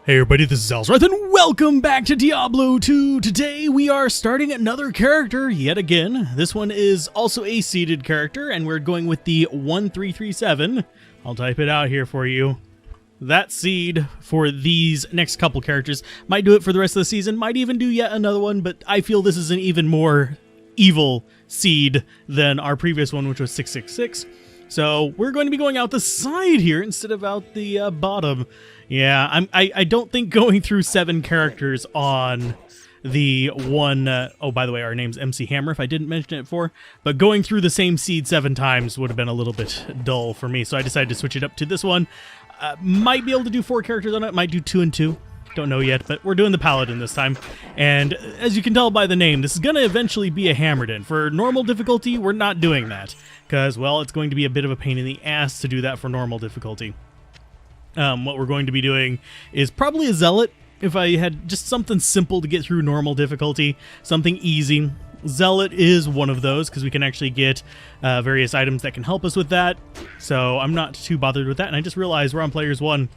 Hey everybody, this is Alzorath and welcome back to Diablo 2. Today we are starting another character yet again. This one is also a seeded character and we're going with the 1337. I'll type it out here for you. That seed for these next couple characters might do it for the rest of the season, might even do yet another one, but I feel this is an even more evil seed than our previous one, which was 666. So we're going to be going out the side here instead of out the bottom. Yeah, I don't think going through 7 characters on the one... oh, by the way, our name's MC Hammer, if I didn't mention it before. But going through the same seed 7 times would have been a little bit dull for me, so I decided to switch it up to this one. Might be able to do 4 characters on it, might do 2 and 2. Don't know yet, but we're doing the Paladin this time. And as you can tell by the name, this is going to eventually be a Hammerden. For normal difficulty, we're not doing that. Because, well, it's going to be a bit of a pain in the ass to do that for normal difficulty. What we're going to be doing is probably a Zealot. If I had just something simple to get through normal difficulty, something easy. Zealot is one of those, because we can actually get various items that can help us with that. So I'm not too bothered with that. And I just realized we're on Players 1.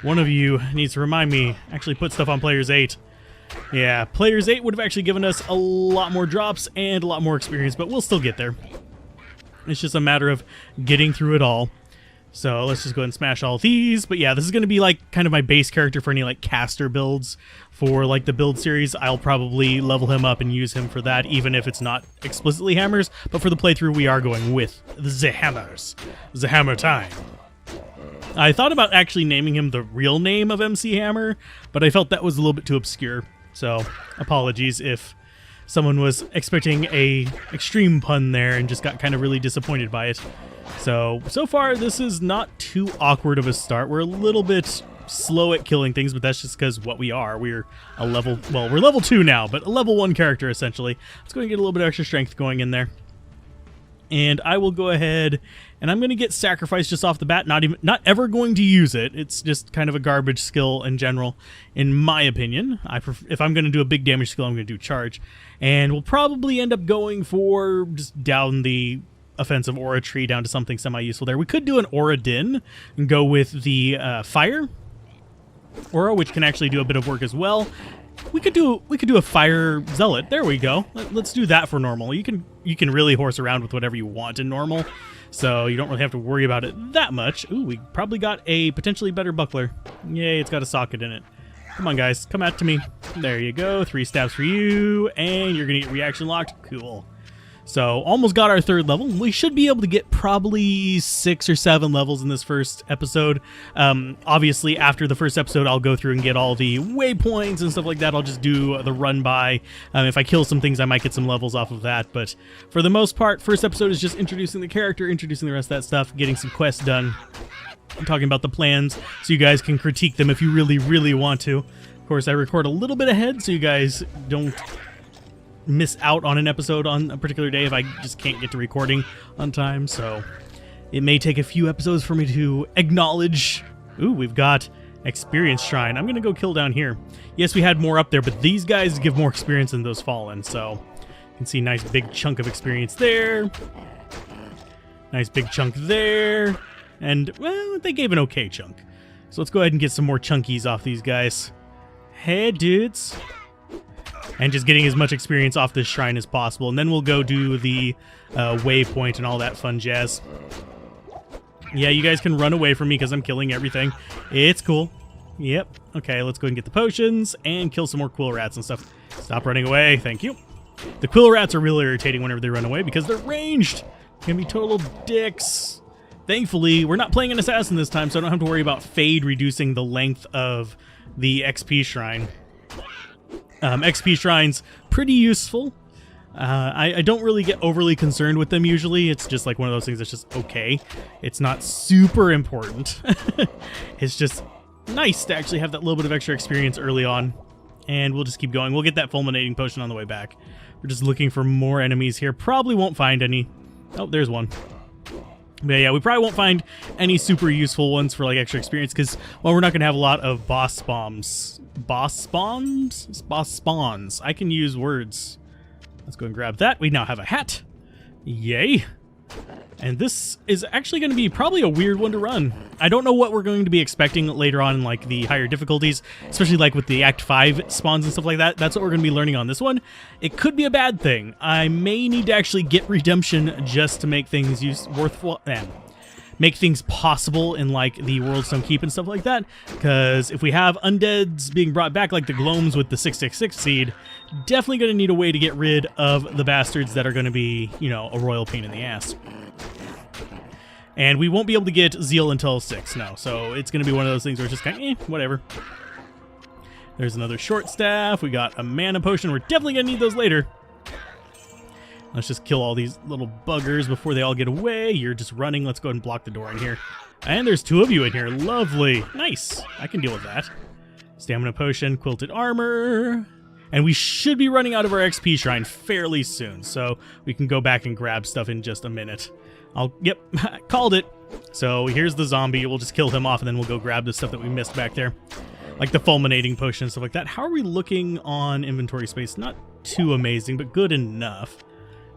One of you needs to remind me, actually put stuff on Players 8. Yeah, Players 8 would have actually given us a lot more drops and a lot more experience, but we'll still get there. It's just a matter of getting through it all. So let's just go ahead and smash all these. But yeah, this is going to be like kind of my base character for any like caster builds for like the build series. I'll probably level him up and use him for that, even if it's not explicitly hammers. But for the playthrough, we are going with the hammers. The hammer time. I thought about actually naming him the real name of MC Hammer, but I felt that was a little bit too obscure. So apologies if someone was expecting a extreme pun there and just got kind of really disappointed by it. So far this is not too awkward of a start. We're a little bit slow at killing things, but that's just because what we are. We're a level, well, we're level 2 now, but a level 1 character essentially. Let's go and get a little bit of extra strength going in there. And I will go ahead and I'm going to get Sacrifice just off the bat. Not ever going to use it. It's just kind of a garbage skill in general, in my opinion. If I'm going to do a big damage skill, I'm going to do Charge. And we'll probably end up going for just down the offensive aura tree down to something semi-useful there. We could do an Aura Din and go with the Fire Aura, which can actually do a bit of work as well. We could do a Fire Zealot. There we go. Let's do that for normal. You can really horse around with whatever you want in normal, so you don't really have to worry about it that much. Ooh, we probably got a potentially better buckler. Yay, it's got a socket in it. Come on, guys. Come out to me. There you go. 3 stabs for you, and you're going to get reaction locked. Cool. So, almost got our 3rd level. We should be able to get probably 6 or 7 levels in this first episode. Obviously, after the first episode, I'll go through and get all the waypoints and stuff like that. I'll just do the run by. If I kill some things, I might get some levels off of that. But for the most part, first episode is just introducing the character, introducing the rest of that stuff, getting some quests done. I'm talking about the plans so you guys can critique them if you really, really want to. Of course, I record a little bit ahead so you guys don't miss out on an episode on a particular day if I just can't get to recording on time, so it may take a few episodes for me to acknowledge. Ooh, we've got Experience Shrine. I'm gonna go kill down here. Yes, we had more up there, but these guys give more experience than those fallen, so you can see a nice big chunk of experience there. Nice big chunk there. And, well, they gave an okay chunk. So let's go ahead and get some more chunkies off these guys. Hey, dudes. And just getting as much experience off this shrine as possible. And then we'll go do the waypoint and all that fun jazz. Yeah, you guys can run away from me because I'm killing everything. It's cool. Yep. Okay, let's go ahead and get the potions and kill some more quill rats and stuff. Stop running away. Thank you. The quill rats are really irritating whenever they run away because they're ranged. Can be total dicks. Thankfully, we're not playing an assassin this time, so I don't have to worry about Fade reducing the length of the XP shrine. XP shrines, pretty useful. I don't really get overly concerned with them usually. It's just like one of those things that's just okay. It's not super important. It's just nice to actually have that little bit of extra experience early on. And we'll just keep going. We'll get that fulminating potion on the way back. We're just looking for more enemies here. Probably won't find any. Oh, there's one. But yeah, we probably won't find any super useful ones for like extra experience because, well, we're not going to have a lot of boss spawns. Boss spawns? Boss spawns. I can use words. Let's go and grab that. We now have a hat. Yay. And this is actually going to be probably a weird one to run. I don't know what we're going to be expecting later on in like the higher difficulties, especially like with the Act 5 spawns and stuff like that. That's what we're going to be learning on this one. It could be a bad thing. I may need to actually get redemption just to make things worthwhile. Make things possible in like the Worldstone Keep and stuff like that, because if we have undeads being brought back like the Gloams with the 666 seed, definitely going to need a way to get rid of the bastards that are going to be, you know, a royal pain in the ass. And we won't be able to get Zeal until 6, no, so it's going to be one of those things where it's just kind of, whatever. There's another short staff, we got a mana potion, we're definitely going to need those later. Let's just kill all these little buggers before they all get away. You're just running. Let's go ahead and block the door in here. And there's 2 of you in here. Lovely. Nice. I can deal with that. Stamina potion, quilted armor. And we should be running out of our XP shrine fairly soon, so we can go back and grab stuff in just a minute. Yep, called it. So here's the zombie. We'll just kill him off, and then we'll go grab the stuff that we missed back there. Like the fulminating potion and stuff like that. How are we looking on inventory space? Not too amazing, but good enough.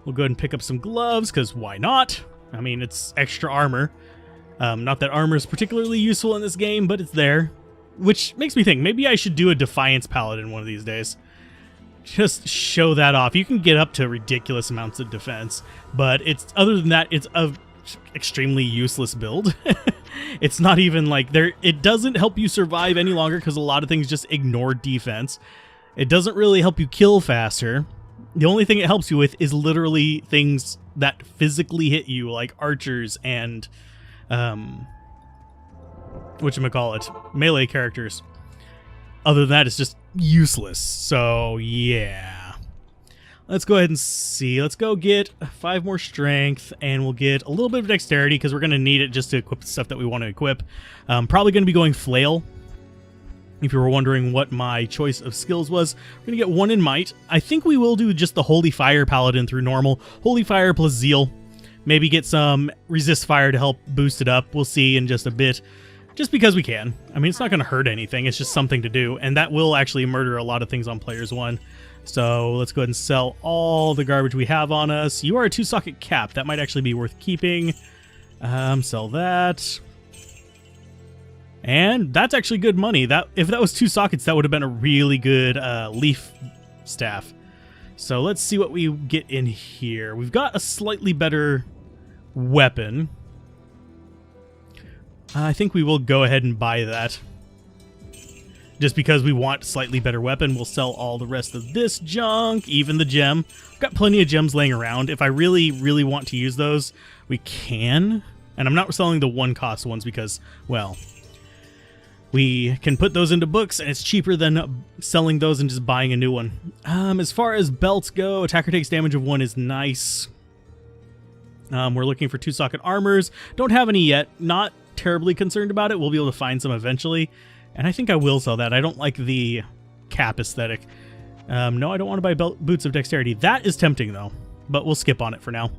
We'll go ahead and pick up some gloves, because why not? I mean, it's extra armor. Not that armor is particularly useful in this game, but it's there. Which makes me think, maybe I should do a Defiance Paladin one of these days. Just show that off. You can get up to ridiculous amounts of defense, but other than that, it's a extremely useless build. It's not even like it doesn't help you survive any longer, because a lot of things just ignore defense. It doesn't really help you kill faster. The only thing it helps you with is literally things that physically hit you, like archers and, whatchamacallit, melee characters. Other than that, it's just useless. So, yeah. Let's go ahead and see. Let's go get 5 more strength, and we'll get a little bit of dexterity, because we're going to need it just to equip the stuff that we want to equip. Probably going to be going flail. If you were wondering what my choice of skills was, we're going to get 1 in might. I think we will do just the Holy Fire Paladin through normal. Holy Fire plus Zeal. Maybe get some Resist Fire to help boost it up. We'll see in just a bit. Just because we can. I mean, it's not going to hurt anything. It's just something to do. And that will actually murder a lot of things on Players 1. So let's go ahead and sell all the garbage we have on us. You are a 2-socket cap. That might actually be worth keeping. Sell that. And that's actually good money. If that was 2 sockets, that would have been a really good leaf staff. So let's see what we get in here. We've got a slightly better weapon. I think we will go ahead and buy that. Just because we want slightly better weapon, we'll sell all the rest of this junk, even the gem. I've got plenty of gems laying around. If I really, really want to use those, we can. And I'm not selling the 1-cost ones because, well, we can put those into books, and it's cheaper than selling those and just buying a new one. As far as belts go, attacker takes damage of 1 is nice. We're looking for 2-socket armors. Don't have any yet. Not terribly concerned about it. We'll be able to find some eventually. And I think I will sell that. I don't like the cap aesthetic. No, I don't want to buy boots of dexterity. That is tempting, though. But we'll skip on it for now.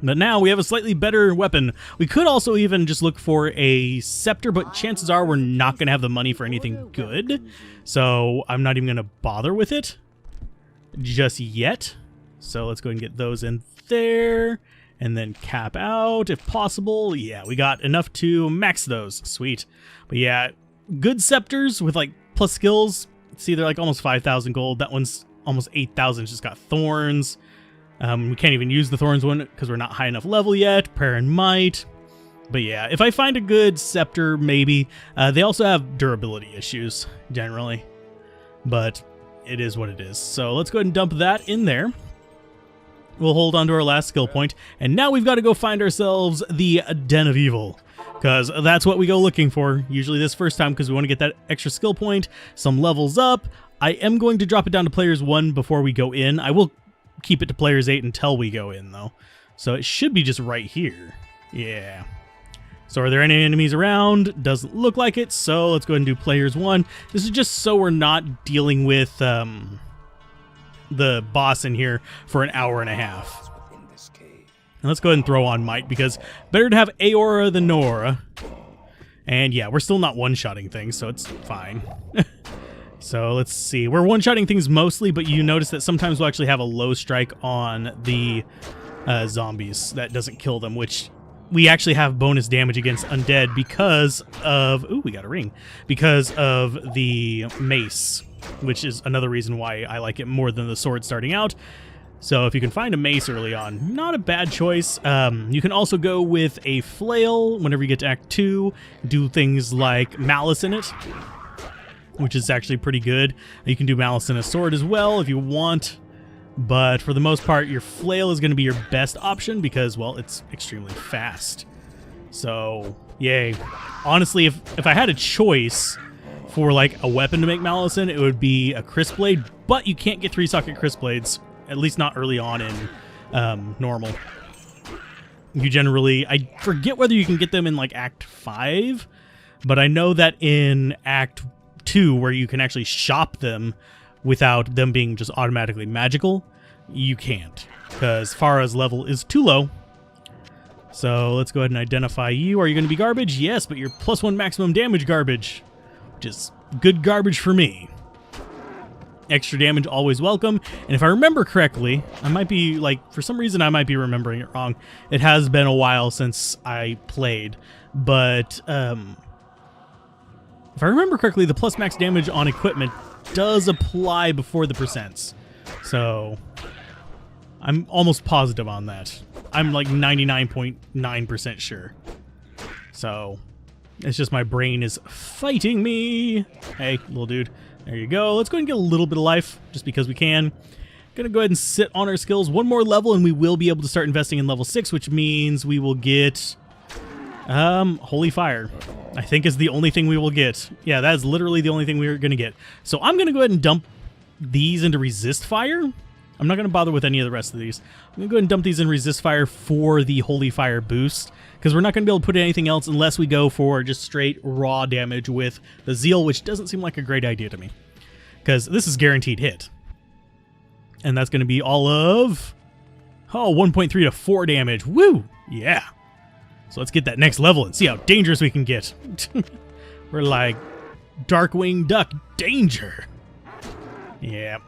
But now we have a slightly better weapon. We could also even just look for a scepter, but chances are we're not going to have the money for anything good. So I'm not even going to bother with it just yet. So let's go ahead and get those in there. And then cap out if possible. Yeah, we got enough to max those. Sweet. But yeah, good scepters with like plus skills. See, they're like almost 5,000 gold. That one's almost 8,000. It's just got thorns. We can't even use the thorns one because we're not high enough level yet. Prayer and might. But yeah, if I find a good scepter, maybe. They also have durability issues generally. But it is what it is. So let's go ahead and dump that in there. We'll hold on to our last skill point, and now we've got to go find ourselves the Den of Evil, because that's what we go looking for, usually this first time, because we want to get that extra skill point, some levels up. I am going to drop it down to Players 1 before we go in. I will keep it to Players 8 until we go in, though. So it should be just right here. Yeah. So are there any enemies around? Doesn't look like it, so let's go ahead and do Players 1. This is just so we're not dealing with the boss in here for an hour and a half. And let's go ahead and throw on Might, because better to have Aora than Nora. And yeah, we're still not one-shotting things, so it's fine. So let's see. We're one-shotting things mostly, but you notice that sometimes we'll actually have a low strike on the zombies that doesn't kill them, which we actually have bonus damage against undead because of... Ooh, we got a ring. Because of the mace, which is another reason why I like it more than the sword starting out. So if you can find a mace early on, not a bad choice. You can also go with a flail whenever you get to Act 2. Do things like malice in it, which is actually pretty good. You can do malice in a sword as well if you want. But for the most part, your flail is going to be your best option because, well, it's extremely fast. So, yay. Honestly, if I had a choice for like a weapon to make malice in, it would be a crisp blade, but you can't get 3-socket crisp blades. At least not early on in normal. You generally... I forget whether you can get them in, like, Act 5, but I know that in Act 2, where you can actually shop them without them being just automatically magical, you can't, because Farah's level is too low. So let's go ahead and identify you. Are you going to be garbage? Yes, but you're +1 maximum damage garbage, which is good garbage for me. Extra damage always welcome. And if I remember correctly, I might be like, for some reason I might be remembering it wrong. It has been a while since I played, but if I remember correctly, the plus max damage on equipment does apply before the percents. So I'm almost positive on that. I'm like 99.9% sure. So it's just my brain is fighting me. Hey, little dude. There you go. Let's go ahead and get a little bit of life, just because we can. Gonna go ahead and sit on our skills one more level, and we will be able to start investing in level 6, which means we will get Holy Fire. I think is the only thing we will get. Yeah, that is literally the only thing we're gonna get. So I'm gonna go ahead and dump these into Resist Fire. I'm not gonna bother with any of the rest of these. I'm gonna go ahead and dump these in Resist Fire for the Holy Fire boost, because we're not going to be able to put anything else unless we go for just straight raw damage with the Zeal, which doesn't seem like a great idea to me, because this is guaranteed hit. And that's going to be all of, 1.3 to 4 damage. Woo! Yeah. So let's get that next level and see how dangerous we can get. We're like Darkwing Duck danger. Yeah.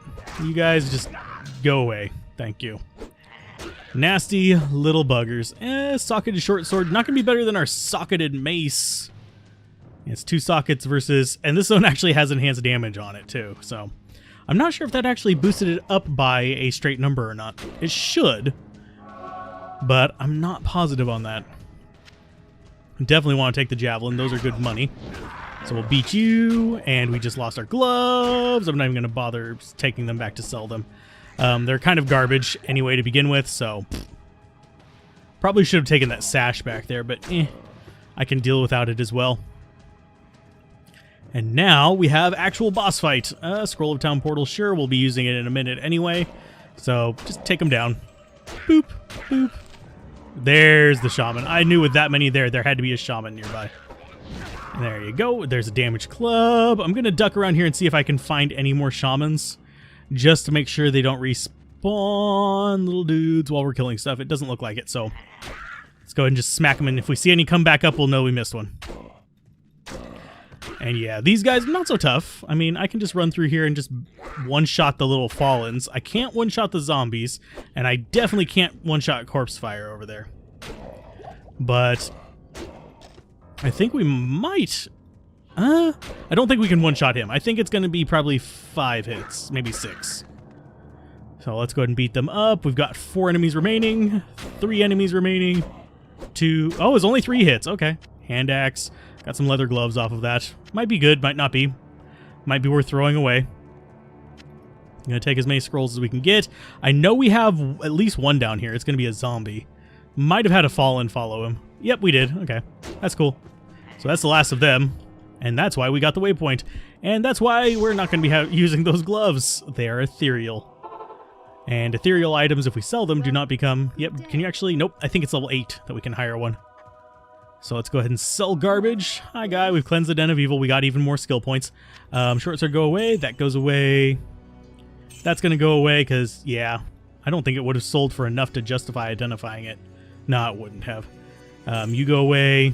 You guys just go away. Thank you. Nasty little buggers. Socketed short sword. Not going to be better than our socketed mace. It's 2 sockets versus... And this one actually has enhanced damage on it, too. So, I'm not sure if that actually boosted it up by a straight number or not. It should. But I'm not positive on that. Definitely want to take the javelin. Those are good money. So we'll beat you. And we just lost our gloves. I'm not even going to bother taking them back to sell them. They're kind of garbage anyway to begin with, so probably should have taken that sash back there, but I can deal without it as well. And now we have actual boss fight. Scroll of Town Portal, sure, we'll be using it in a minute anyway, so just take them down. Boop, boop. There's the shaman. I knew with that many there had to be a shaman nearby. And there you go. There's a damage club. I'm going to duck around here and see if I can find any more shamans, just to make sure they don't respawn little dudes while we're killing stuff. It doesn't look like it, so let's go ahead and just smack them, and if we see any come back up, we'll know we missed one. And yeah, these guys, not so tough. I mean, I can just run through here and just one-shot the little Fallens. I can't one-shot the zombies, and I definitely can't one-shot Corpse Fire over there. But I think we might... I don't think we can one-shot him. I think it's going to be probably 5 hits, maybe 6. So let's go ahead and beat them up. We've got 4 enemies remaining, 3 enemies remaining, 2... Oh, it's only 3 hits. Okay. Hand axe. Got some leather gloves off of that. Might be good, might not be. Might be worth throwing away. I'm going to take as many scrolls as we can get. I know we have at least one down here. It's going to be a zombie. Might have had a Fallen follow him. Yep, we did. Okay. That's cool. So that's the last of them. And that's why we got the waypoint. And that's why we're not going to be using those gloves. They are ethereal. And ethereal items, if we sell them, do not become... Yep, can you actually... Nope, I think it's level 8 that we can hire one. So let's go ahead and sell garbage. Hi, guy. We've cleansed the Den of Evil. We got even more skill points. Short sword go away. That goes away. That's going to go away because, yeah, I don't think it would have sold for enough to justify identifying it. No, it wouldn't have. You go away.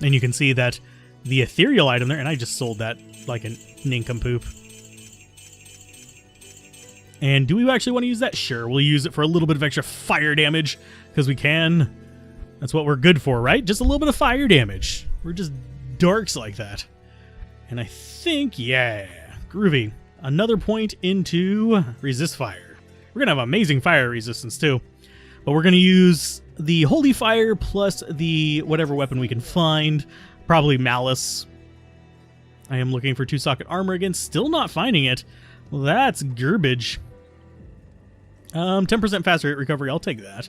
And you can see that the ethereal item there, and I just sold that like a nincompoop. And do we actually want to use that? Sure, we'll use it for a little bit of extra fire damage, because we can. That's what we're good for, right? Just a little bit of fire damage. We're just darks like that. And I think, yeah, groovy. Another point into resist fire. We're going to have amazing fire resistance too. But we're going to use the holy fire plus the whatever weapon we can find. Probably malice. I am looking for 2-socket armor again. Still not finding it. Well, that's garbage. 10% faster hit recovery. I'll take that.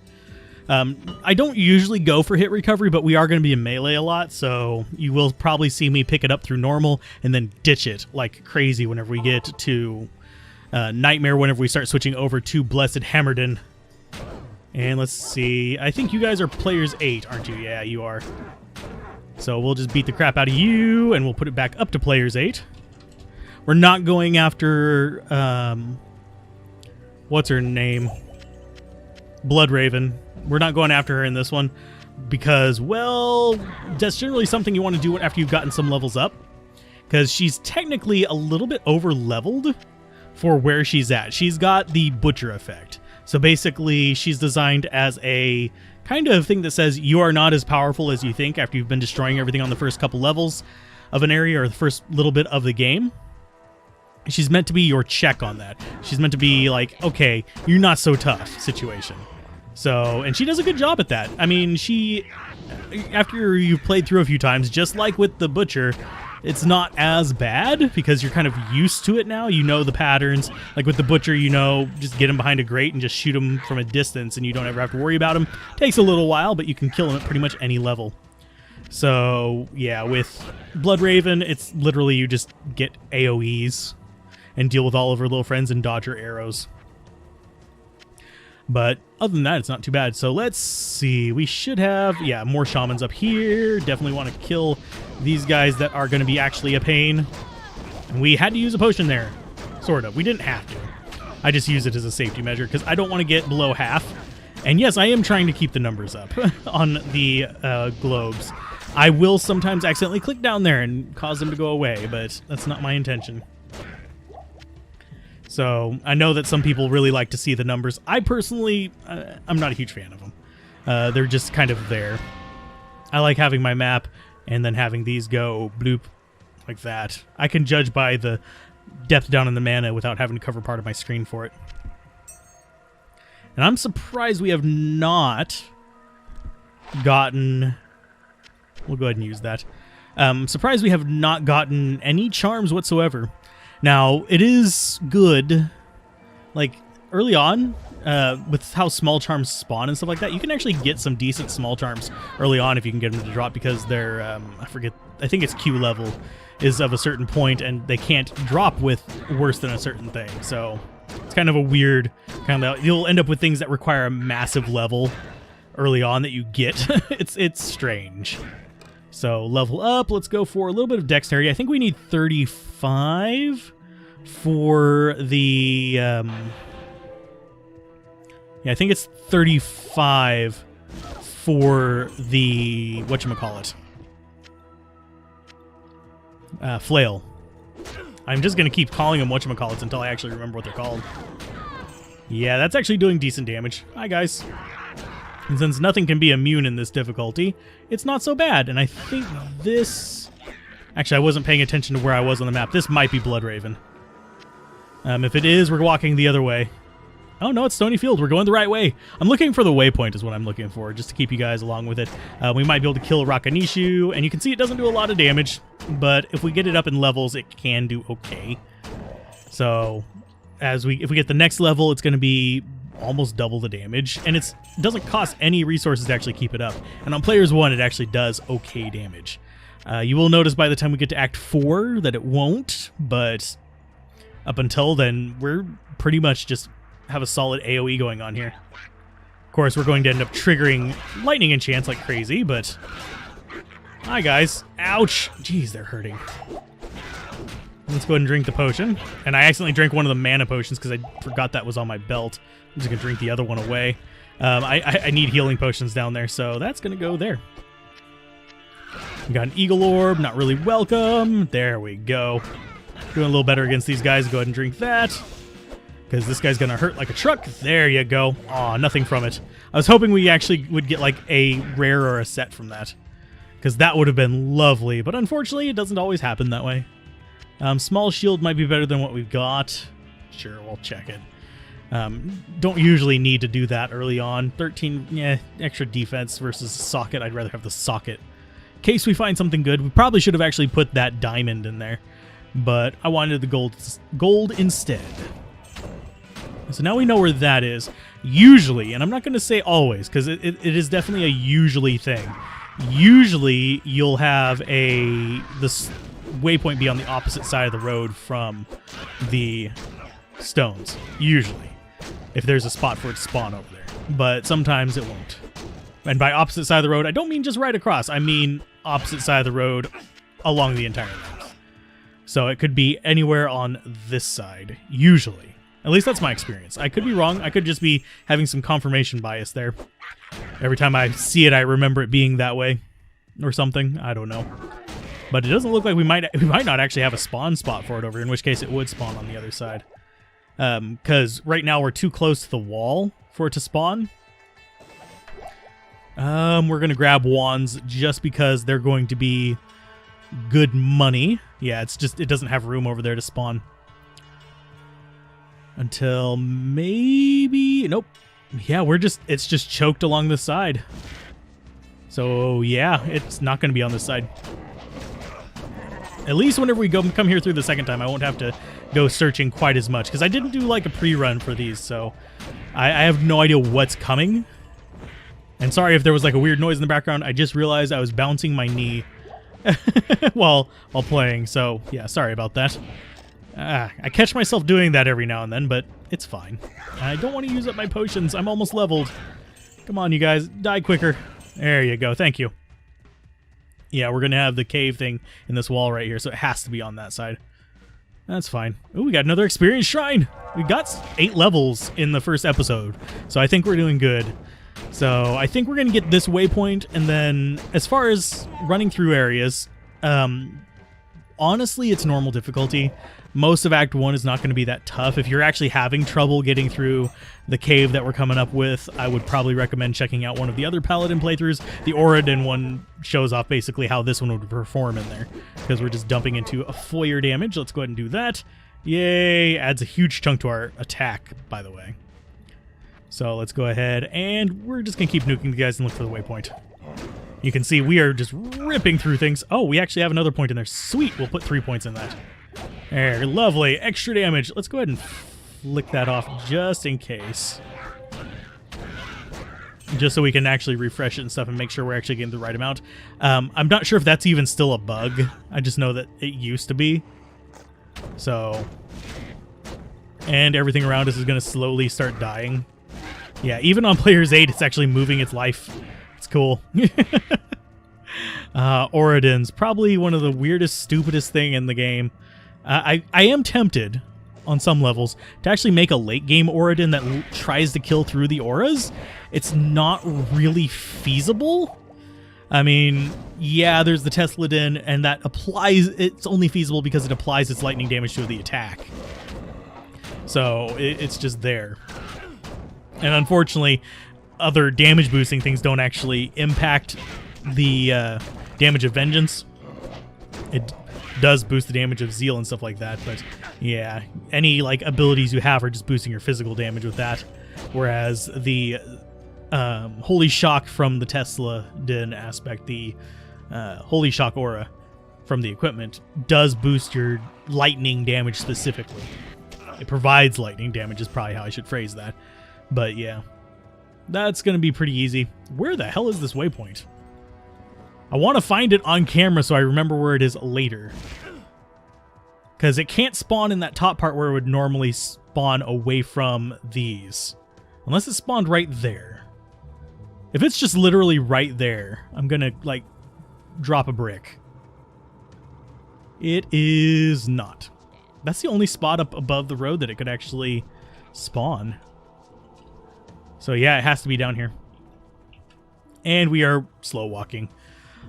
I don't usually go for hit recovery, but we are going to be in melee a lot, so you will probably see me pick it up through normal and then ditch it like crazy whenever we get to Nightmare, whenever we start switching over to Blessed Hammerdin. And let's see. I think you guys are players 8, aren't you? Yeah, you are. So we'll just beat the crap out of you, and we'll put it back up to players 8. We're not going after... what's her name? Bloodraven. We're not going after her in this one because, well, that's generally something you want to do after you've gotten some levels up, because she's technically a little bit over-leveled for where she's at. She's got the Butcher effect. So basically, she's designed as a kind of thing that says you are not as powerful as you think after you've been destroying everything on the first couple levels of an area or the first little bit of the game. She's meant to be your check on that. She's meant to be like, okay, you're not so tough situation. So, and she does a good job at that. I mean, she, after you've played through a few times, just like with the Butcher, it's not as bad because you're kind of used to it now. You know the patterns. Like with the Butcher, you know, just get him behind a grate and just shoot him from a distance and you don't ever have to worry about him. Takes a little while, but you can kill him at pretty much any level. So, yeah, with Bloodraven, it's literally you just get AoEs and deal with all of her little friends and dodge her arrows. But other than that, it's not too bad. So let's see. We should have, yeah, more shamans up here. Definitely want to kill these guys that are going to be actually a pain. And we had to use a potion there. Sort of. We didn't have to. I just use it as a safety measure because I don't want to get below half. And yes, I am trying to keep the numbers up on the globes. I will sometimes accidentally click down there and cause them to go away, but that's not my intention. So I know that some people really like to see the numbers. I personally, I'm not a huge fan of them. They're just kind of there. I like having my map and then having these go bloop like that. I can judge by the depth down in the mana without having to cover part of my screen for it. And I'm surprised we have not gotten... We'll go ahead and use that. Surprised we have not gotten any charms whatsoever. Now, it is good, like, early on, with how small charms spawn and stuff like that, you can actually get some decent small charms early on if you can get them to drop, because they're, I think it's Q level is of a certain point, and they can't drop with worse than a certain thing, so it's kind of a weird, you'll end up with things that require a massive level early on that you get. It's strange. So level up, let's go for a little bit of dexterity. I think we need 35 for the, yeah, I think it's 35 for the, whatchamacallit, flail. I'm just going to keep calling them whatchamacallits until I actually remember what they're called. Yeah, that's actually doing decent damage. Hi, guys. And since nothing can be immune in this difficulty, it's not so bad. And I think this... Actually, I wasn't paying attention to where I was on the map. This might be Bloodraven. If it is, we're walking the other way. Oh, no, it's Stony Field. We're going the right way. I'm looking for the waypoint is what I'm looking for, just to keep you guys along with it. We might be able to kill Rakanishu, and you can see it doesn't do a lot of damage, but if we get it up in levels, it can do okay. So, if we get the next level, it's going to be almost double the damage, and it doesn't cost any resources to actually keep it up. And on Players 1, it actually does okay damage. You will notice by the time we get to Act 4 that it won't, but up until then, we're pretty much just have a solid AoE going on here. Of course, we're going to end up triggering lightning enchants like crazy, but... Hi, guys. Ouch! Jeez, they're hurting. Let's go ahead and drink the potion. And I accidentally drank one of the mana potions because I forgot that was on my belt. I'm just going to drink the other one away. I need healing potions down there, so that's going to go there. We got an Eagle Orb, not really welcome. There we go. Doing a little better against these guys. Go ahead and drink that. because this guy's gonna hurt like a truck. There you go. Aw, nothing from it. I was hoping we actually would get like a rare or a set from that, because that would have been lovely, but unfortunately it doesn't always happen that way. Small shield might be better than what we've got. Sure, we'll check it. Don't usually need to do that early on. 13, yeah, extra defense versus socket. I'd rather have the socket. In case we find something good, we probably should have actually put that diamond in there, but I wanted the gold instead. So now we know where that is. Usually, and I'm not going to say always, because it is definitely a usually thing. Usually, you'll have this waypoint be on the opposite side of the road from the stones. Usually, if there's a spot for it to spawn over there. But sometimes it won't. And by opposite side of the road, I don't mean just right across. I mean opposite side of the road along the entire length. So it could be anywhere on this side, usually. At least that's my experience. I could be wrong. I could just be having some confirmation bias there. Every time I see it, I remember it being that way or something. I don't know. But it doesn't look like we might not actually have a spawn spot for it over here, in which case it would spawn on the other side. Because right now we're too close to the wall for it to spawn. We're going to grab wands just because they're going to be good money. Yeah, it's just, it doesn't have room over there to spawn. Until maybe... Nope. Yeah, it's just choked along the side. So, yeah, it's not going to be on this side. At least whenever we come here through the second time, I won't have to go searching quite as much. Because I didn't do, like, a pre-run for these, so I have no idea what's coming. And sorry if there was, like, a weird noise in the background. I just realized I was bouncing my knee while playing. So, yeah, sorry about that. I catch myself doing that every now and then, but it's fine. I don't want to use up my potions. I'm almost leveled. Come on, you guys. Die quicker. There you go. Thank you. Yeah, we're going to have the cave thing in this wall right here, so it has to be on that side. That's fine. Ooh, we got another experience shrine. We got 8 levels in the first episode, so I think we're doing good. So I think we're going to get this waypoint, and then as far as running through areas, honestly, it's normal difficulty. Most of Act 1 is not going to be that tough. If you're actually having trouble getting through the cave that we're coming up with, I would probably recommend checking out one of the other Paladin playthroughs. The Oradin one shows off basically how this one would perform in there, because we're just dumping into a foyer damage. Let's go ahead and do that. Yay! Adds a huge chunk to our attack, by the way. So let's go ahead, and we're just going to keep nuking the guys and look for the waypoint. You can see we are just ripping through things. Oh, we actually have another point in there. Sweet! We'll put 3 points in that. There, lovely. Extra damage. Let's go ahead and flick that off just in case. Just so we can actually refresh it and stuff and make sure we're actually getting the right amount. I'm not sure if that's even still a bug. I just know that it used to be. So... And everything around us is going to slowly start dying. Yeah, even on Player's 8, it's actually moving its life. It's cool. Oradin's probably one of the weirdest, stupidest thing in the game. I am tempted, on some levels, to actually make a late game Oradin that tries to kill through the auras. It's not really feasible. I mean, yeah, there's the Tesladin, and that applies. It's only feasible because it applies its lightning damage to the attack. So it's just there. And unfortunately, other damage boosting things don't actually impact the damage of Vengeance. It does boost the damage of Zeal and stuff like that, but yeah, any like abilities you have are just boosting your physical damage with that. Whereas the Holy Shock from the Tesladin aspect, the Holy Shock aura from the equipment, does boost your lightning damage specifically. It provides lightning damage is probably how I should phrase that. But yeah, that's going to be pretty easy. Where the hell is this waypoint? I want to find it on camera so I remember where it is later. Because it can't spawn in that top part where it would normally spawn away from these. Unless it spawned right there. If it's just literally right there, I'm going to, like, drop a brick. It is not. That's the only spot up above the road that it could actually spawn. So yeah, it has to be down here. And we are slow walking.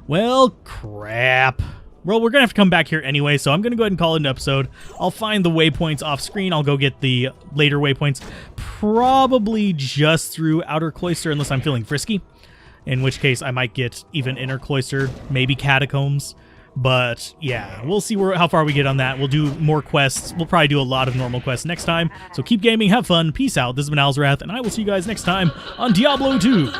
Well, crap. Well, we're going to have to come back here anyway, so I'm going to go ahead and call it an episode. I'll find the waypoints off screen. I'll go get the later waypoints, probably just through Outer Cloister, unless I'm feeling frisky, in which case I might get even Inner Cloister, maybe Catacombs. But yeah, we'll see how far we get on that. We'll do more quests. We'll probably do a lot of normal quests next time. So keep gaming, have fun, peace out. This has been Alzorath, and I will see you guys next time on Diablo 2.